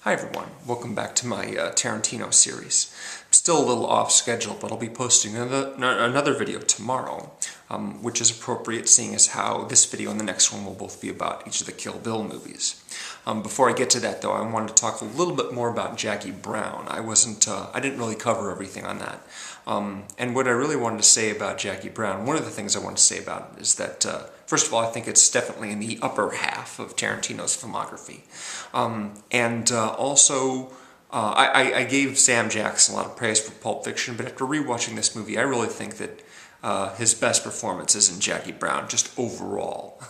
Hi everyone, welcome back to my Tarantino series. I'm still a little off schedule, but I'll be posting another video tomorrow, which is appropriate seeing as how this video and the next one will both be about each of the Kill Bill movies. Before I get to that though, I wanted to talk a little bit more about Jackie Brown. I didn't really cover everything on that. And what I really wanted to say about Jackie Brown, one of the things I wanted to say about it is that, first of all, I think it's definitely in the upper half of Tarantino's filmography. I gave Sam Jackson a lot of praise for Pulp Fiction, but after rewatching this movie, I really think that his best performance is in Jackie Brown, just overall.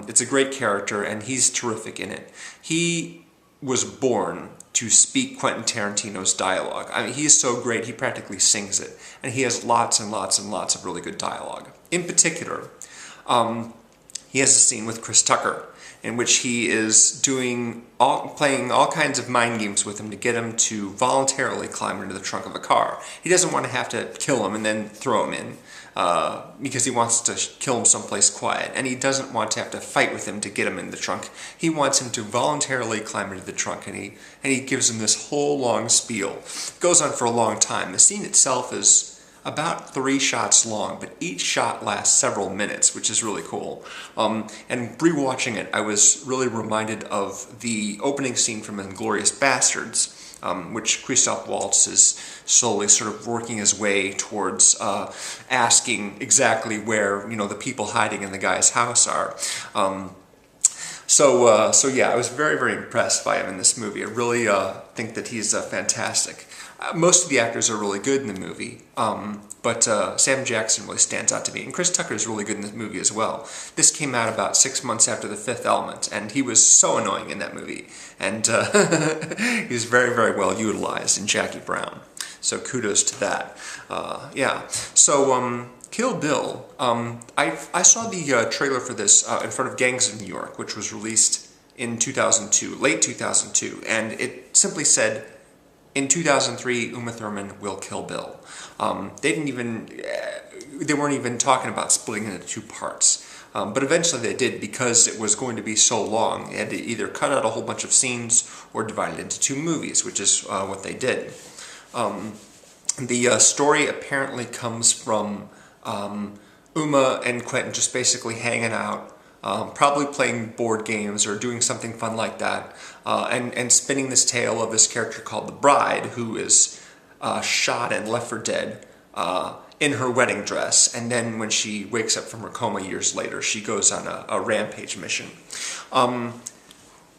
It's a great character, and he's terrific in it. He was born to speak Quentin Tarantino's dialogue. I mean, he is so great, he practically sings it. And he has lots and lots and lots of really good dialogue. In particular, he has a scene with Chris Tucker in which he is playing all kinds of mind games with him to get him to voluntarily climb into the trunk of a car. He doesn't want to have to kill him and then throw him in, because he wants to kill him someplace quiet, and he doesn't want to have to fight with him to get him in the trunk. He wants him to voluntarily climb into the trunk, and he gives him this whole long spiel. It goes on for a long time. The scene itself is about 3 shots long, but each shot lasts several minutes, which is really cool. And rewatching it, I was really reminded of the opening scene from *Inglourious Basterds*, which Christoph Waltz is slowly sort of working his way towards asking exactly where, the people hiding in the guy's house are. So yeah, I was very, very impressed by him in this movie. I really think that he's fantastic. Most of the actors are really good in the movie, but Sam Jackson really stands out to me. And Chris Tucker is really good in this movie as well. This came out about 6 months after The Fifth Element, and he was so annoying in that movie. And he was very, very well utilized in Jackie Brown. So kudos to that. Yeah. So Kill Bill, I saw the trailer for this in front of Gangs of New York, which was released in 2002, late 2002, and it simply said, in 2003, Uma Thurman will kill Bill. They weren't even talking about splitting it into 2 parts. But eventually they did, because it was going to be so long. They had to either cut out a whole bunch of scenes or divide it into 2 movies, which is what they did. The story apparently comes from Uma and Quentin just basically hanging out, probably playing board games or doing something fun like that, and spinning this tale of this character called the Bride, who is shot and left for dead in her wedding dress, and then when she wakes up from her coma years later, she goes on a rampage mission.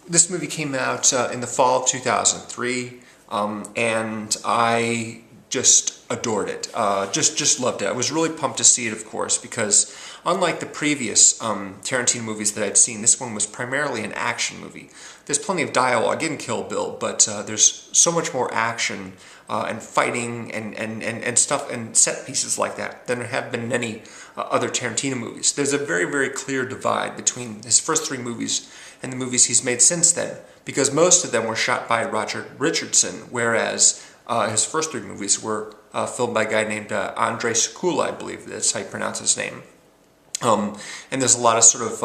This movie came out in the fall of 2003, and I just adored it. Just loved it. I was really pumped to see it, of course, because unlike the previous Tarantino movies that I'd seen, this one was primarily an action movie. There's plenty of dialogue in Kill Bill, but there's so much more action and fighting and stuff and set pieces like that than there have been in any other Tarantino movies. There's a very, very clear divide between his first 3 movies and the movies he's made since then, because most of them were shot by Robert Richardson, whereas his first 3 movies were filmed by a guy named Andrei Sekula, I believe that's how you pronounce his name. And there's a lot of sort of,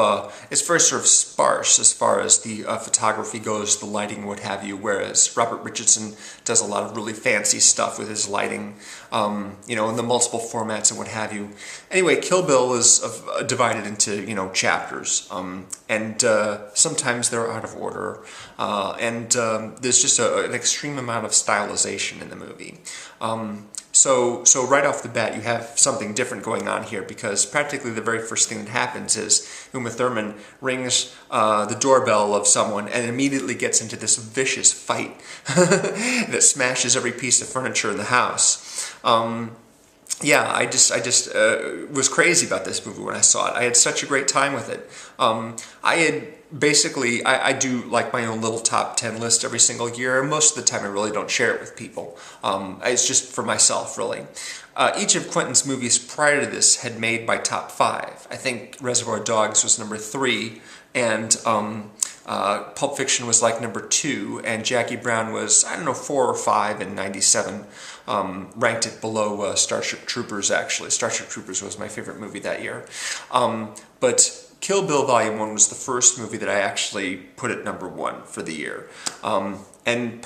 it's very sort of sparse as far as the photography goes, the lighting, what have you, whereas Robert Richardson does a lot of really fancy stuff with his lighting, in the multiple formats and what have you. Anyway, Kill Bill is divided into, chapters, and sometimes they're out of order, and there's just an extreme amount of stylization in the movie. So right off the bat, you have something different going on here, because practically the very first thing that happens is Uma Thurman rings the doorbell of someone and immediately gets into this vicious fight that smashes every piece of furniture in the house. Yeah, I just was crazy about this movie when I saw it. I had such a great time with it. I do like my own little top 10 list every single year. Most of the time I really don't share it with people. It's just for myself, really. Each of Quentin's movies prior to this had made my top 5. I think Reservoir Dogs was number 3, and Pulp Fiction was like number 2, and Jackie Brown was, 4 or 5 in '97. Ranked it below Starship Troopers, actually. Starship Troopers was my favorite movie that year. But Kill Bill Volume 1 was the first movie that I actually put at #1 for the year. And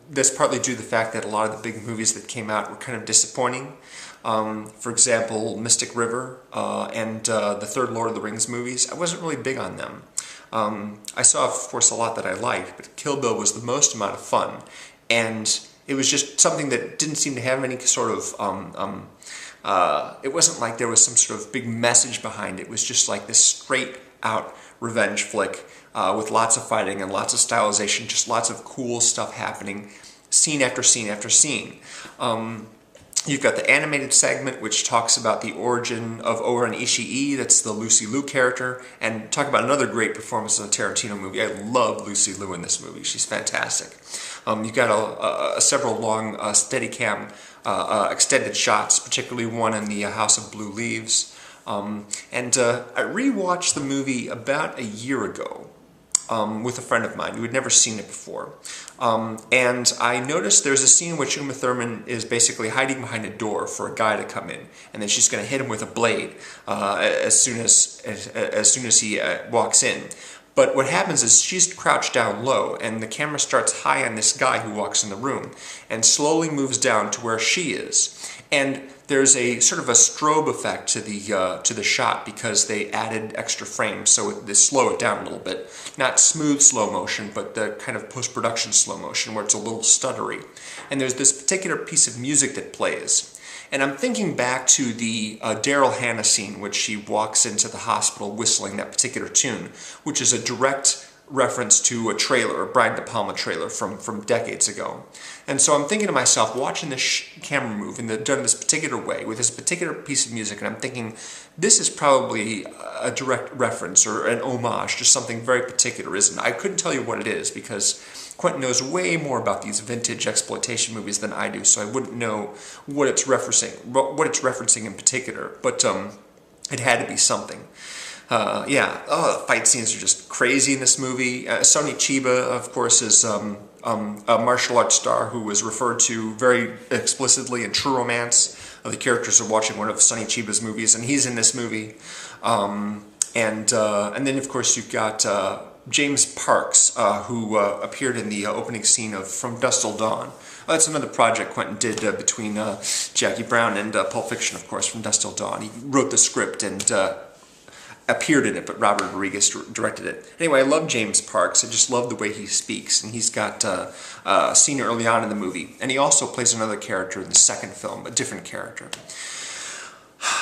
that's partly due to the fact that a lot of the big movies that came out were kind of disappointing. For example, Mystic River and the third Lord of the Rings movies, I wasn't really big on them. I saw, of course, a lot that I liked, but Kill Bill was the most amount of fun. And it was just something that didn't seem to have any sort of, it wasn't like there was some sort of big message behind it. It was just like this straight out revenge flick with lots of fighting and lots of stylization, just lots of cool stuff happening, scene after scene after scene. You've got the animated segment, which talks about the origin of Oren Ishii, that's the Lucy Liu character, and talk about another great performance in a Tarantino movie. I love Lucy Liu in this movie. She's fantastic. You've got several long Steadicam extended shots, particularly one in the House of Blue Leaves. I rewatched the movie about a year ago with a friend of mine who had never seen it before. And I noticed there's a scene in which Uma Thurman is basically hiding behind a door for a guy to come in, and then she's going to hit him with a blade as soon as he walks in. But what happens is she's crouched down low, and the camera starts high on this guy who walks in the room, and slowly moves down to where she is. And there's a sort of a strobe effect to the shot because they added extra frames, so they slow it down a little bit. Not smooth slow motion, but the kind of post-production slow motion where it's a little stuttery. And there's this particular piece of music that plays. And I'm thinking back to the Daryl Hannah scene, which she walks into the hospital whistling that particular tune, which is a direct reference to a trailer, a Brian De Palma trailer from decades ago. And so I'm thinking to myself, watching this camera move done this particular way, with this particular piece of music, and I'm thinking, this is probably a direct reference or an homage to something very particular, isn't it? I couldn't tell you what it is, because Quentin knows way more about these vintage exploitation movies than I do, so I wouldn't know what it's referencing in particular, but it had to be something. The fight scenes are just crazy in this movie. Sonny Chiba, of course, is a martial arts star who was referred to very explicitly in True Romance. The characters are watching one of Sonny Chiba's movies, and he's in this movie. And then, of course, you've got James Parks, who appeared in the opening scene of From Dusk Till Dawn. That's another project Quentin did between Jackie Brown and Pulp Fiction, of course, From Dusk Till Dawn. He wrote the script and appeared in it, but Robert Rodriguez directed it. Anyway, I love James Parks. I just love the way he speaks, and he's got a scene early on in the movie. And he also plays another character in the second film, a different character.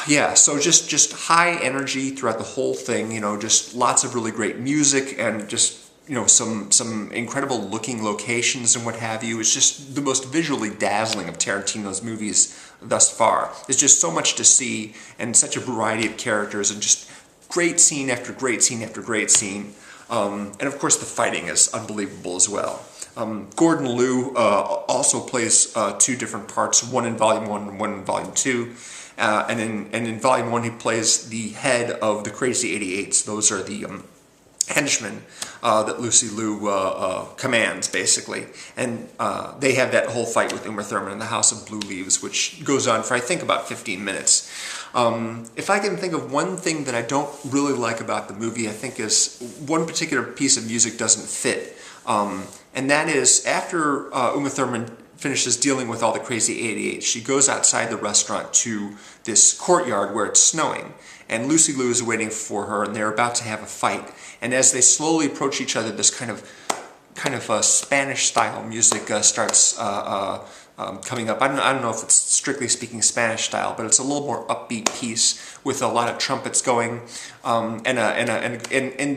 Yeah, so just high energy throughout the whole thing, just lots of really great music and just, some incredible looking locations and what have you. It's just the most visually dazzling of Tarantino's movies thus far. There's just so much to see and such a variety of characters and just great scene after great scene after great scene. And of course the fighting is unbelievable as well. Gordon Liu also plays two different parts, one in Volume 1 and one in Volume 2. And in Volume 1 he plays the head of the Crazy 88s. Those are the henchmen that Lucy Liu commands, basically. And they have that whole fight with Uma Thurman in the House of Blue Leaves, which goes on for, I think, about 15 minutes. If I can think of one thing that I don't really like about the movie, I think is one particular piece of music doesn't fit. And that is, after Uma Thurman finishes dealing with all the Crazy 88, she goes outside the restaurant to this courtyard where it's snowing. And Lucy Liu is waiting for her, and they're about to have a fight. And as they slowly approach each other, this kind of Spanish-style music starts coming up. I don't know if it's strictly speaking Spanish style, but it's a little more upbeat piece with a lot of trumpets going, and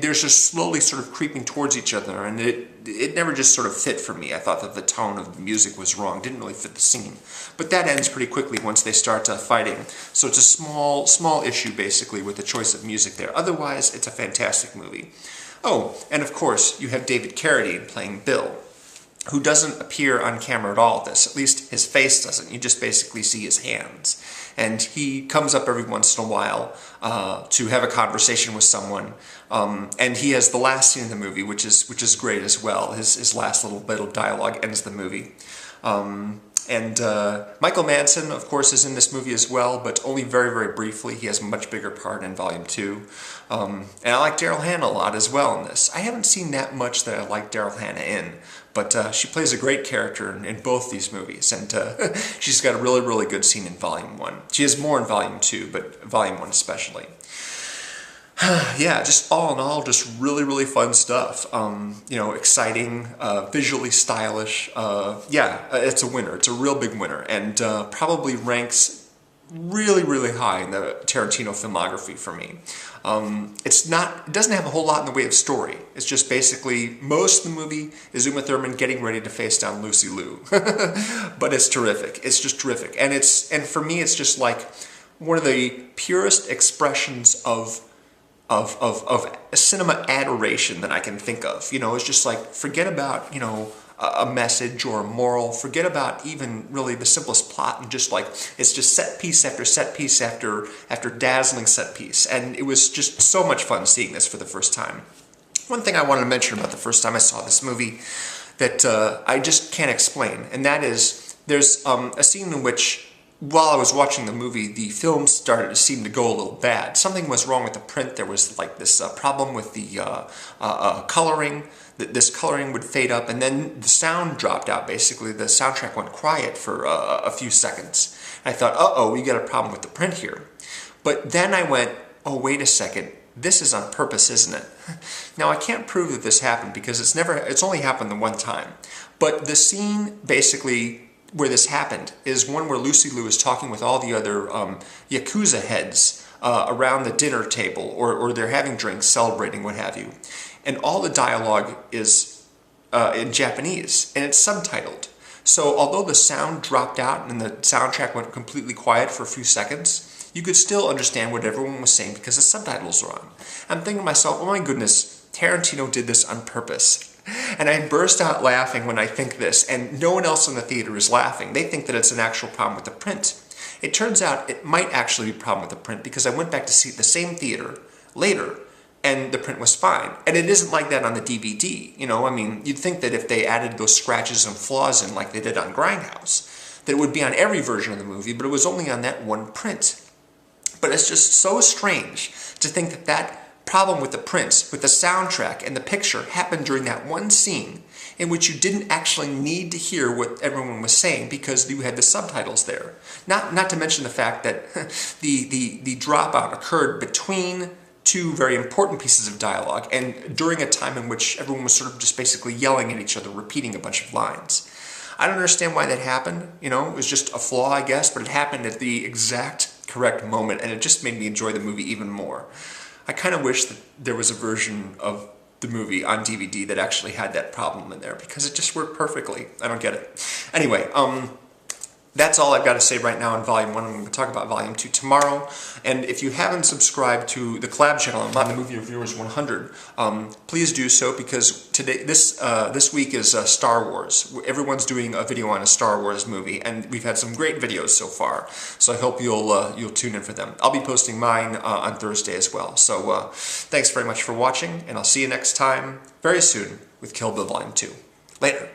they're just slowly sort of creeping towards each other, and it never just sort of fit for me. I thought that the tone of the music was wrong, didn't really fit the scene. But that ends pretty quickly once they start fighting. So it's a small issue basically with the choice of music there. Otherwise, it's a fantastic movie. Oh, and of course, you have David Carradine playing Bill, who doesn't appear on camera at all this. At least his face doesn't. You just basically see his hands. And he comes up every once in a while to have a conversation with someone. And he has the last scene in the movie, which is great as well. His last little bit of dialogue ends the movie. And Michael Madsen, of course, is in this movie as well, but only very, very briefly. He has a much bigger part in Volume 2. And I like Daryl Hannah a lot as well in this. I haven't seen that much that I like Daryl Hannah in, but she plays a great character in both these movies, and she's got a really, really good scene in Volume 1. She has more in Volume 2, but Volume 1 especially. Yeah, just all in all, just really, really fun stuff. You know, exciting, visually stylish. Yeah, it's a winner. It's a real big winner, and probably ranks really, really high in the Tarantino filmography for me. It doesn't have a whole lot in the way of story. It's just basically, most of the movie is Uma Thurman getting ready to face down Lucy Liu. But it's terrific. It's just terrific. And for me, it's just like one of the purest expressions of cinema adoration that I can think of. You know, it's just like, forget about, you know, a message or a moral, forget about even really the simplest plot, and just like, it's just set piece after set piece after dazzling set piece. And it was just so much fun seeing this for the first time. One thing I wanted to mention about the first time I saw this movie that I just can't explain, and that is, there's a scene in which, while I was watching the movie, the film started to seem to go a little bad. Something was wrong with the print. There was like this problem with the coloring. This coloring would fade up, and then the sound dropped out. Basically, the soundtrack went quiet for a few seconds. I thought, uh-oh, we got a problem with the print here. But then I went, oh, wait a second. This is on purpose, isn't it? Now, I can't prove that this happened because it's only happened the one time. But the scene, basically, where this happened is one where Lucy Liu is talking with all the other Yakuza heads around the dinner table, or they're having drinks, celebrating, what have you. And all the dialogue is in Japanese, and it's subtitled. So although the sound dropped out and the soundtrack went completely quiet for a few seconds, you could still understand what everyone was saying because the subtitles are on. I'm thinking to myself, oh my goodness, Tarantino did this on purpose. And I burst out laughing when I think this, and no one else in the theater is laughing. They think that it's an actual problem with the print. It turns out it might actually be a problem with the print because I went back to see the same theater later, and the print was fine. And it isn't like that on the DVD. You know, I mean, you'd think that if they added those scratches and flaws in like they did on Grindhouse, that it would be on every version of the movie, but it was only on that one print. But it's just so strange to think that that problem with the prints, with the soundtrack and the picture happened during that one scene in which you didn't actually need to hear what everyone was saying because you had the subtitles there. Not to mention the fact that the dropout occurred between two very important pieces of dialogue and during a time in which everyone was sort of just basically yelling at each other, repeating a bunch of lines. I don't understand why that happened. You know, it was just a flaw, I guess, but it happened at the exact correct moment, and it just made me enjoy the movie even more. I kind of wish that there was a version of the movie on DVD that actually had that problem in there because it just worked perfectly. I don't get it. Anyway, that's all I've got to say right now on Volume 1. I'm going to talk about Volume 2 tomorrow. And if you haven't subscribed to the collab channel, I'm on the Movie Reviewers 100, please do so because this week is Star Wars. Everyone's doing a video on a Star Wars movie, and we've had some great videos so far. So I hope you'll tune in for them. I'll be posting mine on Thursday as well. So thanks very much for watching, and I'll see you next time very soon with Kill Bill Volume 2. Later.